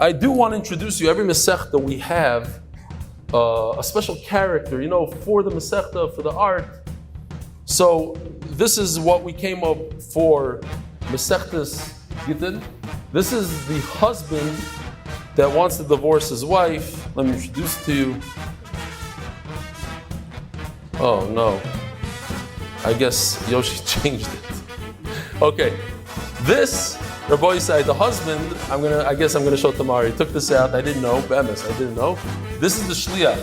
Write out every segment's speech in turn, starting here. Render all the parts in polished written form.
I do want to introduce you. Every Masechta we have a special character, for the Masechta, for the art. So this is what we came up for Masechtas Gittin. This is the husband that wants to divorce his wife. Let me introduce to you. Oh no, I guess Yoshi changed it. Okay, this Rabbi Yisai, the husband, I guess I'm gonna show tomorrow. He took this out. I didn't know. Bemis, I didn't know. This is the shliach.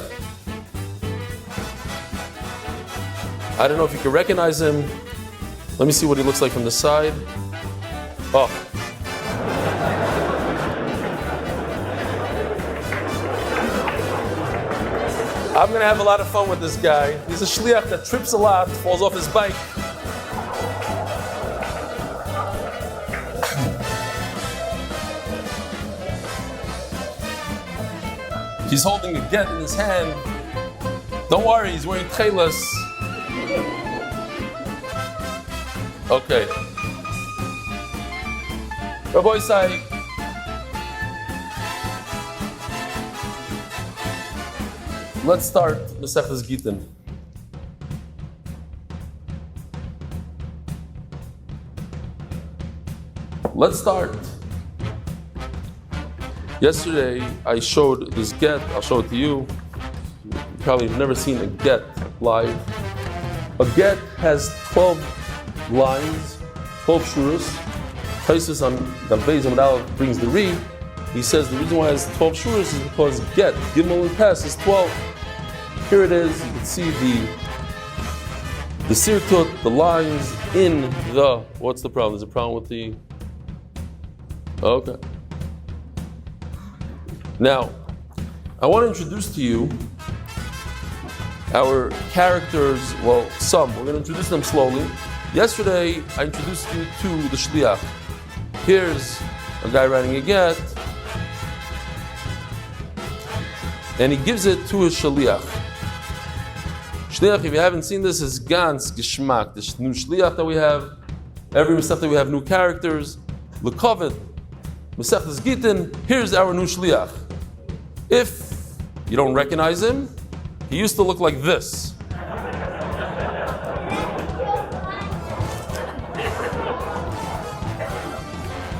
I don't know if you can recognize him. Let me see what he looks like from the side. Oh. I'm gonna have a lot of fun with this guy. He's a shliach that trips a lot, falls off his bike. He's holding a get in his hand. Don't worry, he's wearing tchelas. Okay. Rabbi Yisai, let's start Masechtas Gittin. Let's start. Yesterday I showed this get. I'll show it to you. You probably have never seen a get live. A get has 12 lines, 12 shuras. Taisus on the Beis Amud Aleph brings the Ri. He says the reason why it has 12 shuras is because get, Gimel and Tes is 12. Here it is. You can see the sirtut, the lines in the. What's the problem? There's a problem with the. Okay. Now, I want to introduce to you our characters. Well, some. We're going to introduce them slowly. Yesterday, I introduced you to the shliach. Here's a guy writing a get, and he gives it to his shliach. Shliach, if you haven't seen this, is ganz geschmack. This new shliach that we have, every Masechta we have new characters. L'kovet, Masechtas Gittin, here's our new shliach. If you don't recognize him, he used to look like this.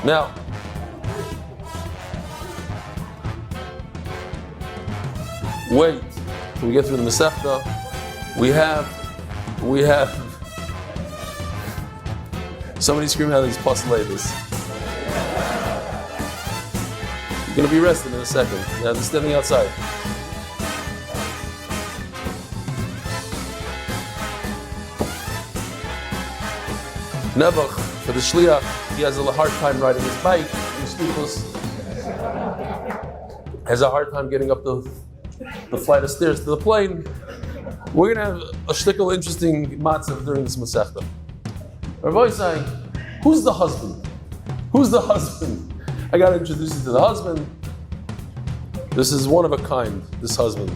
Now, wait till we get through the Masechta. We have somebody screaming out these postulators. You're going to be arrested in a second. They're standing outside. Nebuch, for the shliach, he has a hard time riding his bike. He's sleepless. Has a hard time getting up the flight of stairs to the plane. We're going to have a shtickle interesting matzav during this Masechta. Rabbi Yisai, who's the husband? Who's the husband? I got to introduce you to the husband. This is one of a kind, this husband.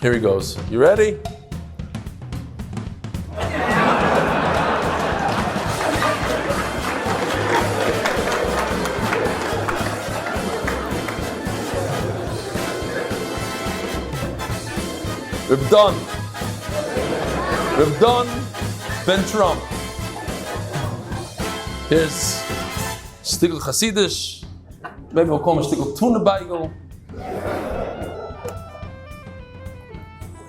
Here he goes. You ready? Reb Don Ben Trump. Here's Stigl Chassidish. Maybe we'll call him Stigl Tuna Beigel.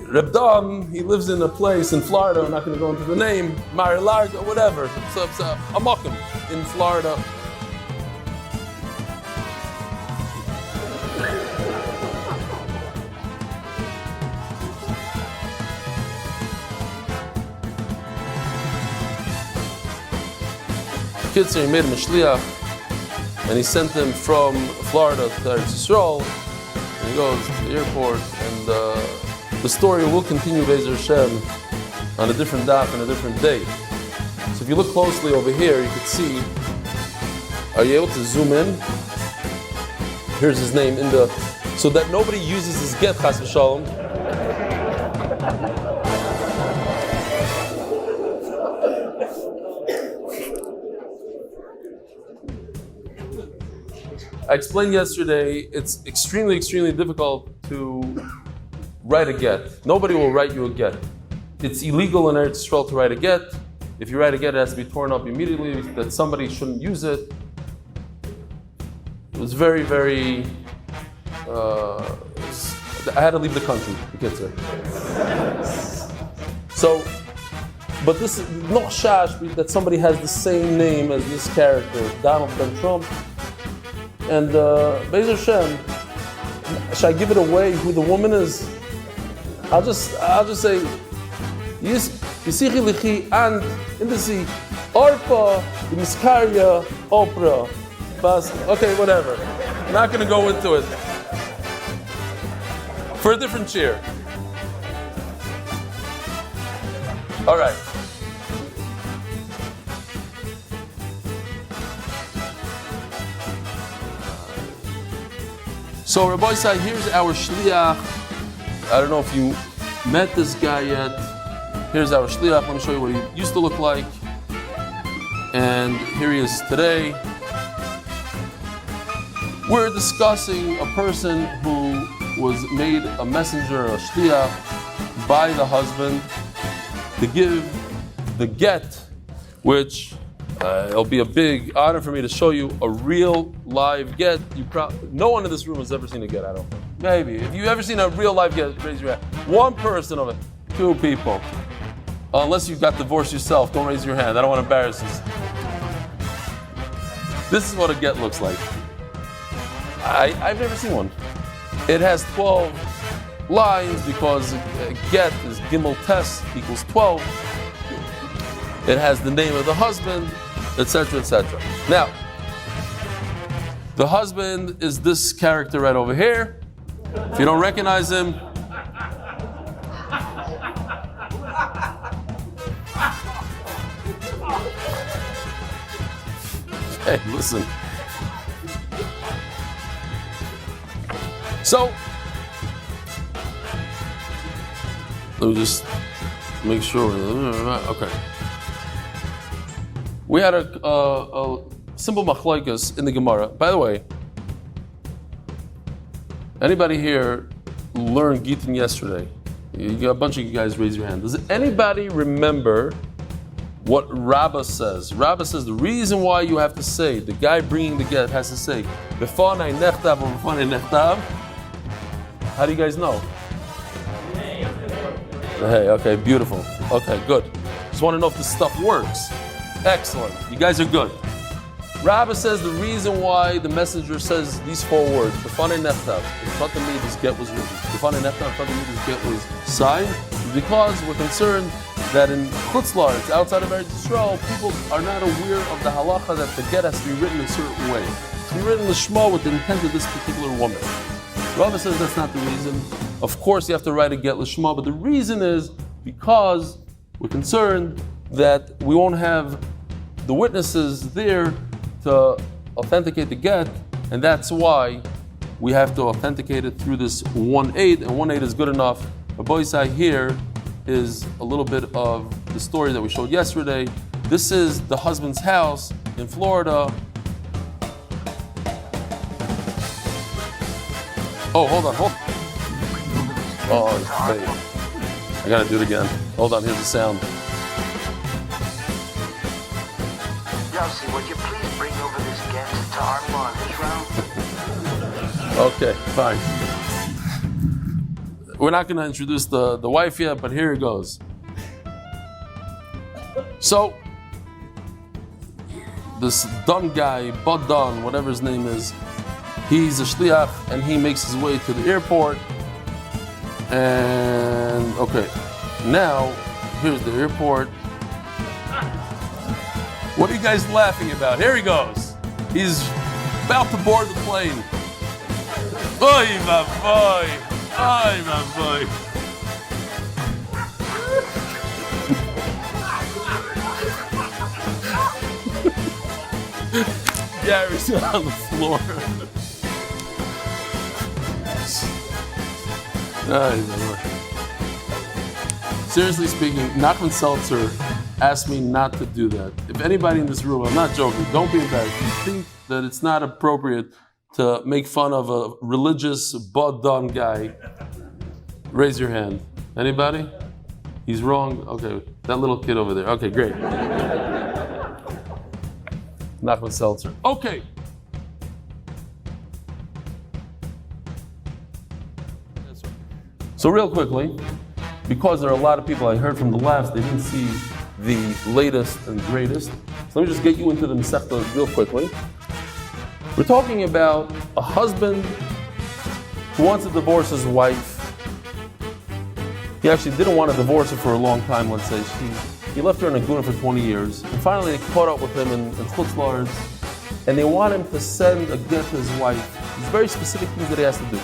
Reb Don, he lives in a place in Florida. I'm not going to go into the name. Mar-a-Lago, whatever. It's a Mokum in Florida. Kitzer, he made him a shliach, and he sent him from Florida to Eretz Yisrael. And he goes to the airport, and the story will continue Be'ezer Hashem on a different daf and a different day. So if you look closely over here, you can see. Are you able to zoom in? Here's his name in the, so that nobody uses his get chas v'shalom. I explained yesterday, it's extremely, extremely difficult to write a get. Nobody will write you a get. It's illegal in Eretz Yisrael to write a get. If you write a get, it has to be torn up immediately, that somebody shouldn't use it. It was very, very... I had to leave the country to get there. So, but this is not shash that somebody has the same name as this character, Donald Ben Trump. And Be'ez Hashem, should I give it away who the woman is? I'll just say, Yisichi Lichi and in the sea, Orpa, the Miskaria, Oprah. Okay, whatever. I'm not going to go into it. For a different cheer. All right. So Rabbi Isai, here's our shliach. I don't know if you met this guy yet. Here's our shliach. Let me show you what he used to look like. And here he is today. We're discussing a person who was made a messenger, a shliach, by the husband to give the get, which it'll be a big honor for me to show you a real live get. No one in this room has ever seen a get, I don't think. Maybe. If you've ever seen a real live get, raise your hand. One person of it. Two people. Unless you got divorced yourself, don't raise your hand. I don't want to embarrass you. This is what a get looks like. I've never seen one. It has 12 lines because get is Gimel Tes equals 12. It has the name of the husband, etc., etc. Now, the husband is this character right over here. If you don't recognize him, hey, listen. So, let me just make sure. Okay. We had a simple machlokes in the Gemara. By the way, anybody here learned Gittin yesterday? You got a bunch of you guys raise your hand. Does anybody remember what Rabbah says? Rabbah says the reason why you have to say, the guy bringing the get has to say, Befanai nechtav or Befanai nechtav. How do you guys know? Hey, okay, beautiful. Okay, good. Just want to know if this stuff works. Excellent. You guys are good. Rabbah says the reason why the messenger says these four words, Befanai nechtav, in front of me this get was written. Befanai nechtav, in front of me this get was signed, is because we're concerned that in Chutz La'aretz, outside of Eretz Yisrael, people are not aware of the halacha that the get has to be written a certain way. To be written l'shma with the intent of this particular woman. Rabbah says that's not the reason. Of course, you have to write a get l'shma, but the reason is because we're concerned that we won't have the witnesses there to authenticate the get, and that's why we have to authenticate it through this 1/8, and 1/8 is good enough. But boys, here is a little bit of the story that we showed yesterday. This is the husband's house in Florida. Oh, hold on. Oh, wait. I gotta do it again. Hold on, here's the sound. Yossi, would you please bring over this get to our bar this round? Okay, fine. We're not gonna introduce the wife yet, but here it goes. So, this dumb guy, Badan, whatever his name is, he's a shliach and he makes his way to the airport. And okay, now here's the airport. What are you guys laughing about? Here he goes. He's about to board the plane. Oy, my boy. Oy, my boy. Gary's on the floor. Seriously speaking, Nachman Seltzer asked me not to do that. If anybody in this room, I'm not joking, don't be embarrassed. You think that it's not appropriate to make fun of a religious, but-done guy? Raise your hand. Anybody? He's wrong? Okay, that little kid over there. Okay, great. Nachman Seltzer. Okay. So real quickly, because there are a lot of people I heard from the last, they didn't see the latest and greatest. So let me just get you into the Masechta real quickly. We're talking about a husband who wants to divorce his wife. He actually didn't want to divorce her for a long time, let's say. He left her in a Goodman for 20 years. And finally they caught up with him in Chutz La'aretz, and they want him to send a get to his wife. There's very specific things that he has to do.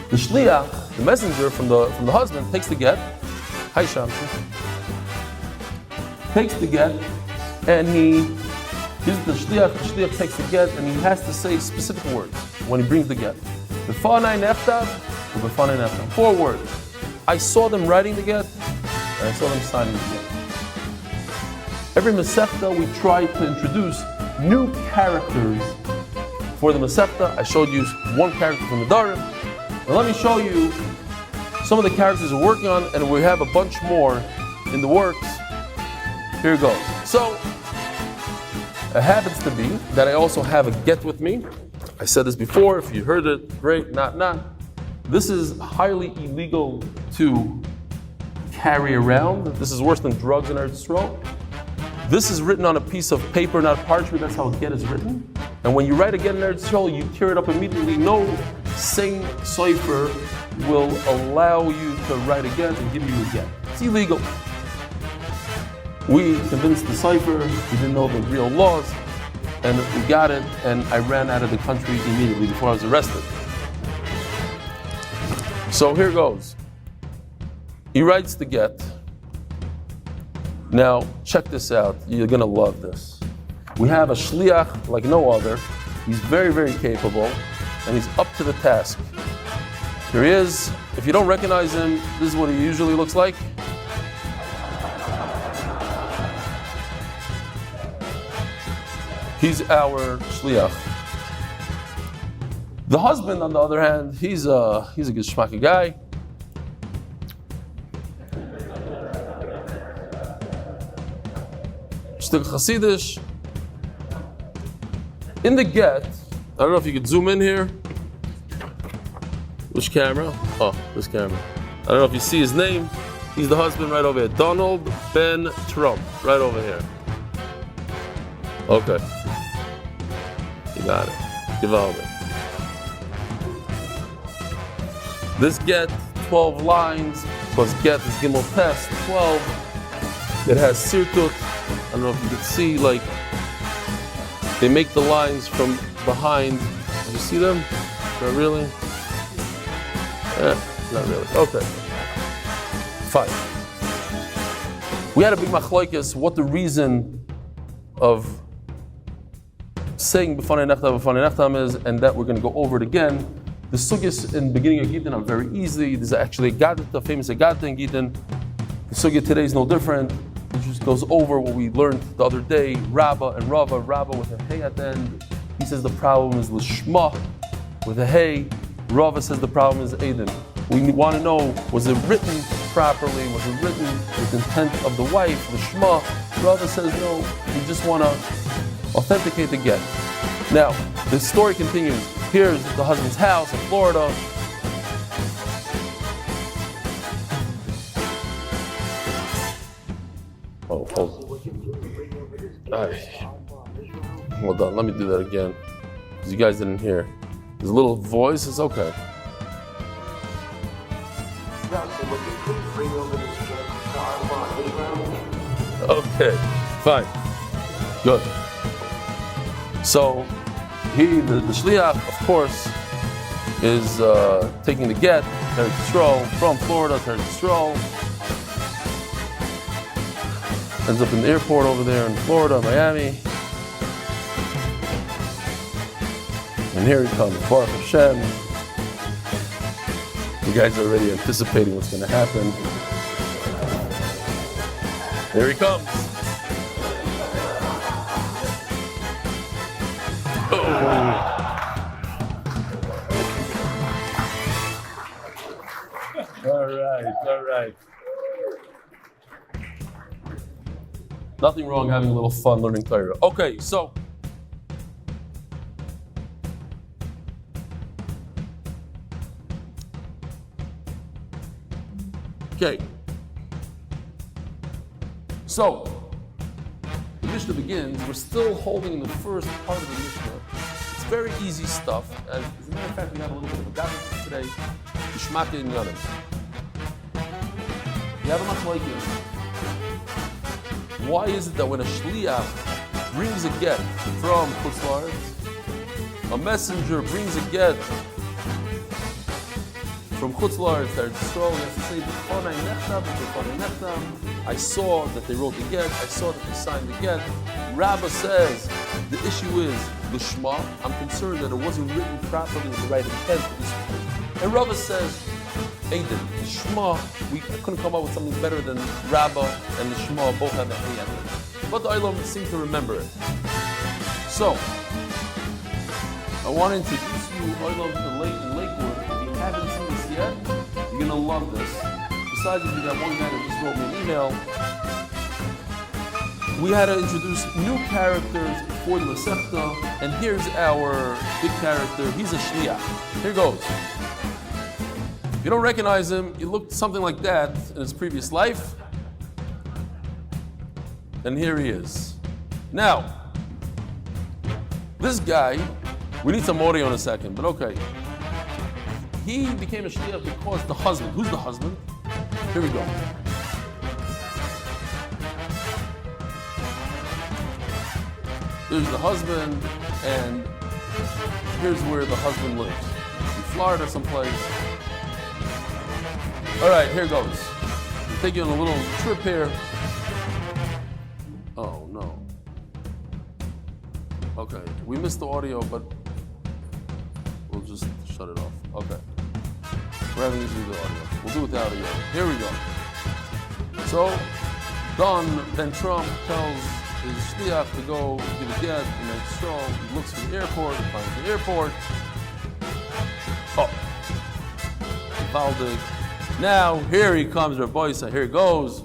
The shliach, the messenger from the husband, takes the get. Hi, Shamsi. Takes the get, and he gives the shliach takes the get, and he has to say specific words when he brings the get. Befanai neftav, or befanai neftav. 4 words. I saw them writing the get, and I saw them signing the get. Every Masechta we try to introduce new characters for the Masechta. I showed you one character from the Darim. Now let me show you some of the characters we're working on, and we have a bunch more in the works. Here it goes. So, it happens to be that I also have a get with me. I said this before, if you heard it, great, not. This is highly illegal to carry around. This is worse than drugs in Eretz Yisrael. This is written on a piece of paper, not parchment. That's how a get is written. And when you write a get in Eretz Yisrael, you tear it up immediately. No sane cipher will allow you to write a get and give you a get. It's illegal. We convinced the cipher, we didn't know the real laws, and we got it, and I ran out of the country immediately before I was arrested. So here goes. He writes the get. Now, check this out. You're going to love this. We have a shliach like no other. He's very, very capable, and he's up to the task. Here he is. If you don't recognize him, this is what he usually looks like. He's our shliach. The husband, on the other hand, he's a good shmaki guy. Shtik Hasidish. In the get, I don't know if you could zoom in here. Which camera? Oh, this camera. I don't know if you see his name. He's the husband right over here. Donald Ben Trump, right over here. Okay. You got it. Gewaldig. This get, 12 lines, because get is Gimel Test, 12. It has sirtut. I don't know if you can see, like, they make the lines from behind. Can you see them? Not really? Not really. Okay. Fine. We had a big machlokes what the reason of saying B'fanei Nechtam is, and that we're going to go over it again. The sugyas in the beginning of Gittin are very easy. There's actually a Gadita, famous Gadita in Gittin. The sugya today is no different. It just goes over what we learned the other day. Rabba and Rava. Rabba with a hey at the end. He says the problem is Lishma with a hey. Rava says the problem is Aiden. We want to know, was it written properly? Was it written with intent of the wife, Lishma? Rava says no, we just want to authenticate the get. Now, the story continues. Here's the husband's house in Florida. Oh, hold on. Hold on, let me do that again. Because you guys didn't hear. There's a little voice, it's okay. Okay, fine. Good. So, the shliach, of course, is taking the get, Eretz Yisrael, from Florida to Eretz Yisrael. Ends up in the airport over there in Florida, Miami. And here he comes, Baruch Hashem. You guys are already anticipating what's going to happen. Here he comes. Oh. All right. Nothing wrong having a little fun learning Torah. Okay, so So the Mishnah begins. We're still holding in the first part of the Mishnah. It's very easy stuff. As a matter of fact, we have a little bit of a gathering today. Ishmaka in Yanim. You have a machlokes. Why is it that when a shliach brings a get from Chutz La'aretz, a messenger brings a get from Chutz La'aretz, that Yisrael has to say, "B'chonai nechtam, b'chonai nechtam." I saw that they wrote the get. I saw that they signed the get. Rabbah says the issue is l'shma. I'm concerned that it wasn't written properly with the right intent for this point. And Rabbah says, Aiden, Shema, I couldn't come up with something better than Rabbah and the Shema both have a hey at it. But the Olam seems to remember it. So, I want to introduce you, Olam, to Lakewood. If you haven't seen this yet, you're going to love this. Besides, if you got one guy that just wrote me an email, we had to introduce new characters for the Masechta, and here's our big character. He's a Shliach. Here goes. If you don't recognize him, he looked something like that in his previous life. And here he is. Now, this guy, we need some audio in a second, but okay. He became a shliach because the husband, who's the husband? Here we go. There's the husband, and here's where the husband lives. In Florida someplace. All right, here goes. We'll take you on a little trip here. Oh, no. Okay, we missed the audio, but we'll just shut it off. Okay. We're having issues with the audio. We'll do it without audio. Here we go. So, then Trump tells his shliach to go give a get, and then so he looks for the airport, he finds the airport. Oh. Valdik. Now, here he comes, Rabbi Yisai, here he goes.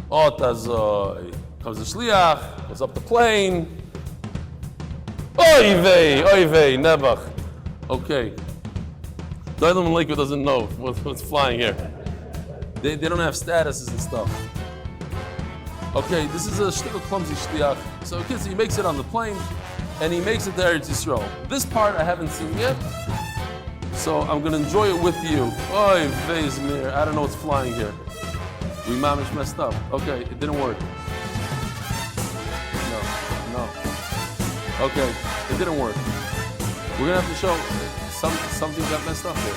Oh, Tazoy. Comes the shliach, goes up the plane. Oy vey, Nebuch. Okay. The Olam in Lakewood doesn't know what's flying here. They don't have statuses and stuff. Okay, this is a clumsy shliach. So kids, he makes it on the plane, and he makes it to Eretz Yisrael. This part I haven't seen yet. So I'm going to enjoy it with you. Oy vey, Zmir. I don't know what's flying here. We mamish messed up. Okay, it didn't work. No. Okay, it didn't work. We're gonna have to show something got messed up here.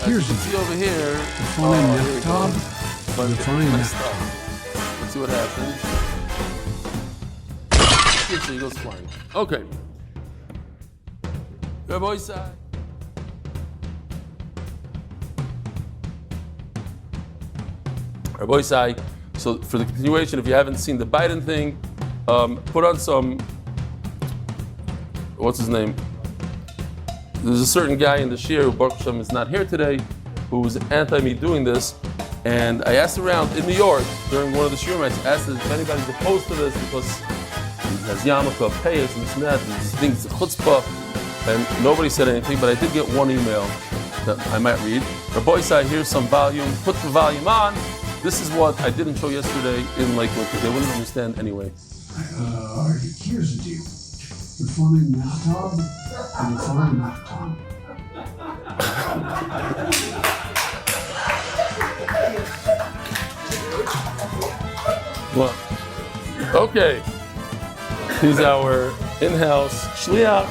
As you can see over here, but it's messed up. Let's see what happens. Here he goes flying. Okay. Good boy, side. Rabbi Yisai, so for the continuation, if you haven't seen the Biden thing, put on some, what's his name? There's a certain guy in the Shir who Baruch Hashem is not here today, who was anti me doing this, and I asked around in New York during one of the Shir nights, asked if anybody's opposed to this because he has yarmulke, payas, and this and that, and he thinks it's a chutzpah, and nobody said anything, but I did get one email that I might read. Rabbi Yisai, here's some volume, put the volume on. This is what I didn't show yesterday in Lakewood because they wouldn't understand anyway. Here's the deal. You're forming Mahtub and you're forming Mahtam. Well, okay. He's our in-house shliach.